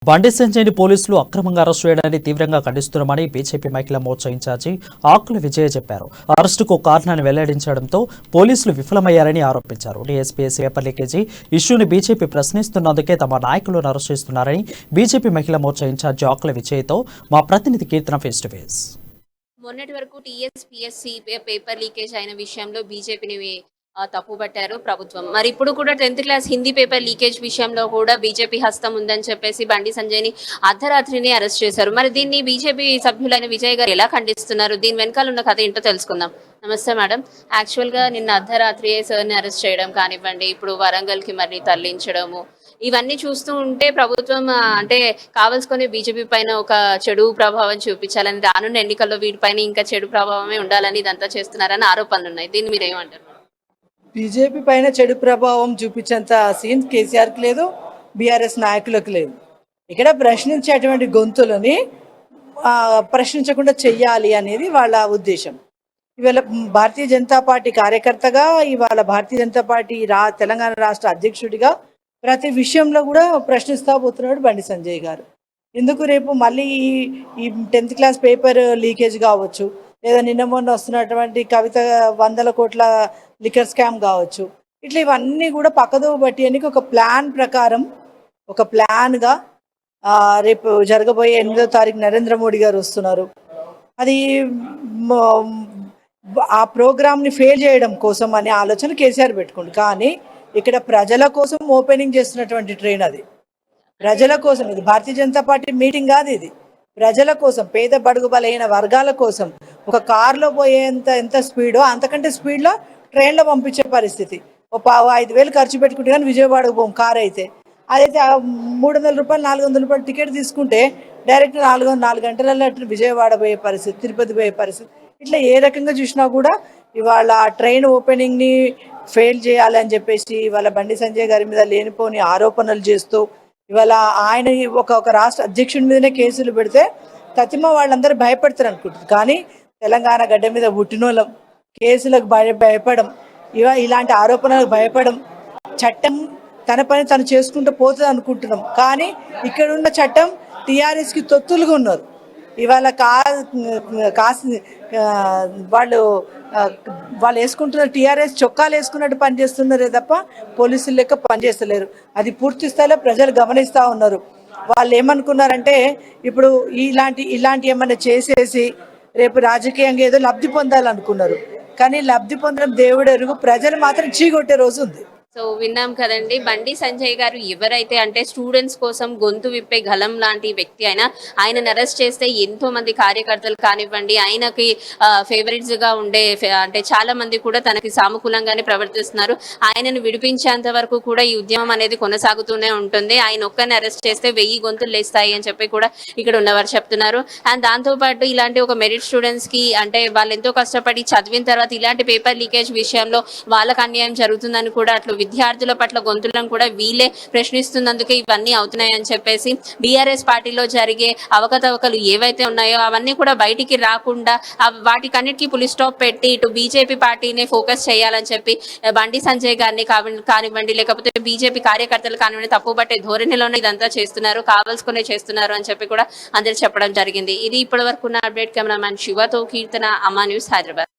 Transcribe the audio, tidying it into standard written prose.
బండి సంజయ్ని పోలీసులు అక్రమంగా అరెస్టు చేయడాన్ని తీవ్రంగా ఖండిస్తున్నామని బీజేపీ మహిళా మోర్చా ఇన్ఛార్జి ఆకుల విజయ చెప్పారు. అరెస్టుకు కారణాన్ని వెల్లడించడంతో పోలీసులు విఫలమయ్యారని ఆరోపించారు. డీఎస్పీఎస్సీ పేపర్ లీకేజీ ఇష్యూని బీజేపీ ప్రశ్నిస్తున్నందుకే తమ నాయకులను అరెస్టు చేస్తున్నారని బీజేపీ మహిళా మోర్చా ఇన్ఛార్జి ఆకుల విజయతో మా ప్రతినిధి కీర్తన ఫేస్ టు ఫేస్. మొన్నటి వరకు టీఎస్పీఎస్సీ పేపర్ లీకేజ్ అయిన విషయంలో బీజేపీని తప్పుపట్టారు ప్రభుత్వం. మరి ఇప్పుడు కూడా 10th class Hindi paper leakage విషయంలో కూడా బీజేపీ హస్తం ఉందని చెప్పేసి బండి సంజయ్ని అర్ధరాత్రిని అరెస్ట్ చేశారు. మరి దీన్ని బీజేపీ సభ్యులైన విజయ్ గారు ఎలా ఖండిస్తున్నారు? దీని వెనకాల ఉన్న కథ ఏంటో తెలుసుకుందాం. నమస్తే మేడం. యాక్చువల్గా నిన్న అర్ధరాత్రి సార్ని అరెస్ట్ చేయడం కానివ్వండి, ఇప్పుడు వరంగల్కి మరి తరలించడము, ఇవన్నీ చూస్తూ ఉంటే ప్రభుత్వం అంటే కావాల్సుకొని బీజేపీ పైన ఒక చెడు ప్రభావం చూపించాలని, రానున్న ఎన్నికల్లో వీటిపైన ఇంకా చెడు ప్రభావమే ఉండాలని ఇదంతా చేస్తున్నారని ఆరోపణలు ఉన్నాయి. దీన్ని మీరు ఏమంటారు? బీజేపీ పైన చెడు ప్రభావం చూపించేంత సీన్ కేసీఆర్కి లేదు, బీఆర్ఎస్ నాయకులకు లేదు. ఇక్కడ ప్రశ్నించేటువంటి గొంతులని ప్రశ్నించకుండా చెయ్యాలి అనేది వాళ్ళ ఉద్దేశం. ఇవాళ భారతీయ జనతా పార్టీ కార్యకర్తగా, ఇవాళ భారతీయ జనతా పార్టీ తెలంగాణ రాష్ట్ర అధ్యక్షుడిగా ప్రతి విషయంలో కూడా ప్రశ్నిస్తా పోతున్నాడు బండి సంజయ్ గారు. ఎందుకు రేపు మళ్ళీ ఈ 10th క్లాస్ పేపర్ లీకేజ్ కావచ్చు, లేదా నిన్న మొన్న వస్తున్నటువంటి కవిత 100 కోట్ల లిక్కర్ స్కామ్ కావచ్చు, ఇట్లా ఇవన్నీ కూడా పక్కదోవ పట్టేయడానికి ఒక ప్లాన్ ప్రకారం, ఒక ప్లాన్గా రేపు జరగబోయే 8వ తారీఖు నరేంద్ర మోడీ గారు వస్తున్నారు. అది ఆ ప్రోగ్రామ్ని ఫెయిల్ చేయడం కోసం అనే ఆలోచన కేసీఆర్ పెట్టుకుంది. కానీ ఇక్కడ ప్రజల కోసం ఓపెనింగ్ చేస్తున్నటువంటి ట్రైన్ అది. ప్రజల కోసం, ఇది భారతీయ జనతా పార్టీ మీటింగ్ కాదు, ఇది ప్రజల కోసం, పేద బడుగు బలైన వర్గాల కోసం. ఒక కారులో పోయేంత ఎంత స్పీడో అంతకంటే స్పీడ్లో ట్రైన్లో పంపించే పరిస్థితి. 5,000 ఖర్చు పెట్టుకుంటే కానీ విజయవాడకు పోం కార్ అయితే. అదైతే 300 రూపాయలు 400 రూపాయలు టికెట్ తీసుకుంటే డైరెక్ట్ 4 గంటలలో విజయవాడ పోయే పరిస్థితి, తిరుపతి పోయే పరిస్థితి. ఇట్లా ఏ రకంగా చూసినా కూడా ఇవాళ ట్రైన్ ఓపెనింగ్ని ఫెయిల్ చేయాలని చెప్పేసి ఇవాళ బండి సంజయ్ గారి మీద లేనిపోని ఆరోపణలు చేస్తూ, ఇవాళ ఆయన ఒక రాష్ట్ర అధ్యక్షుడి మీదనే కేసులు పెడితే తతిమ వాళ్ళందరూ భయపడతారు అనుకుంటారు. కానీ తెలంగాణ గడ్డ మీద పుట్టినోళ్ళం కేసులకు భయపడం, ఇలాంటి ఆరోపణలకు భయపడం, చట్టం తన పని తను చేసుకుంటూ పోతుంది అనుకుంటున్నాం. కానీ ఇక్కడున్న చట్టం టీఆర్ఎస్కి తొత్తులుగా ఉన్నారు. ఇవాళ వాళ్ళు వేసుకుంటున్న టీఆర్ఎస్ చొక్కాలు వేసుకున్నట్టు పనిచేస్తున్నారే తప్ప పోలీసులు లెక్క పనిచేస్తలేరు. అది పూర్తి స్థాయిలో ప్రజలు గమనిస్తూ ఉన్నారు. వాళ్ళు ఏమనుకున్నారంటే ఇప్పుడు ఇలాంటి ఏమన్నా చేసేసి రేపు రాజకీయంగా ఏదో లబ్ధి పొందాలనుకున్నారు. కానీ లబ్ధి పొందడం దేవుడు ఎరుగు, ప్రజలు మాత్రం చీగొట్టే రోజు ఉంది. సో విన్నాం కదండి, బండి సంజయ్ గారు ఎవరైతే అంటే స్టూడెంట్స్ కోసం గొంతు విప్పే గలం లాంటి వ్యక్తి అయినా, ఆయనను అరెస్ట్ చేస్తే ఎంతో మంది కార్యకర్తలు కానివ్వండి, ఆయనకి ఫేవరెట్స్ గా ఉండే అంటే చాలా మంది కూడా తనకి సానుకూలంగానే ప్రవర్తిస్తున్నారు. ఆయనను విడిపించేంత వరకు కూడా ఈ ఉద్యమం అనేది కొనసాగుతూనే ఉంటుంది. ఆయన ఒక్కరిని అరెస్ట్ చేస్తే 1000 గొంతులు లేస్తాయి అని చెప్పి కూడా ఇక్కడ ఉన్నవారు చెప్తున్నారు. అండ్ దాంతోపాటు ఇలాంటి ఒక మెరిట్ స్టూడెంట్స్ కి అంటే వాళ్ళు ఎంతో కష్టపడి చదివిన తర్వాత ఇలాంటి పేపర్ లీకేజ్ విషయంలో వాళ్ళకి అన్యాయం జరుగుతుందని కూడా అట్లా విద్యార్థుల పట్ల గొంతులను కూడా వీళ్ళే ప్రశ్నిస్తున్నందుకే ఇవన్నీ అవుతున్నాయని చెప్పేసి బీఆర్ఎస్ పార్టీలో జరిగే అవకతవకలు ఏవైతే ఉన్నాయో అవన్నీ కూడా బయటికి రాకుండా వాటికన్నిటికీ పులి స్టాప్ పెట్టి ఇటు బీజేపీ పార్టీనే ఫోకస్ చేయాలని చెప్పి బండి సంజయ్ గారిని కానివ్వండి, లేకపోతే బీజేపీ కార్యకర్తలు కానివ్వండి తప్పుపట్టే ధోరణిలోనే ఇదంతా చేస్తున్నారు, కావాల్సుకునే చేస్తున్నారు అని చెప్పి కూడా అందరూ చెప్పడం జరిగింది. ఇది ఇప్పటి వరకు ఉన్న అప్డేట్. కెమెరామ్యాన్ శివతో కీర్తన, అమ్మా న్యూస్, హైదరాబాద్.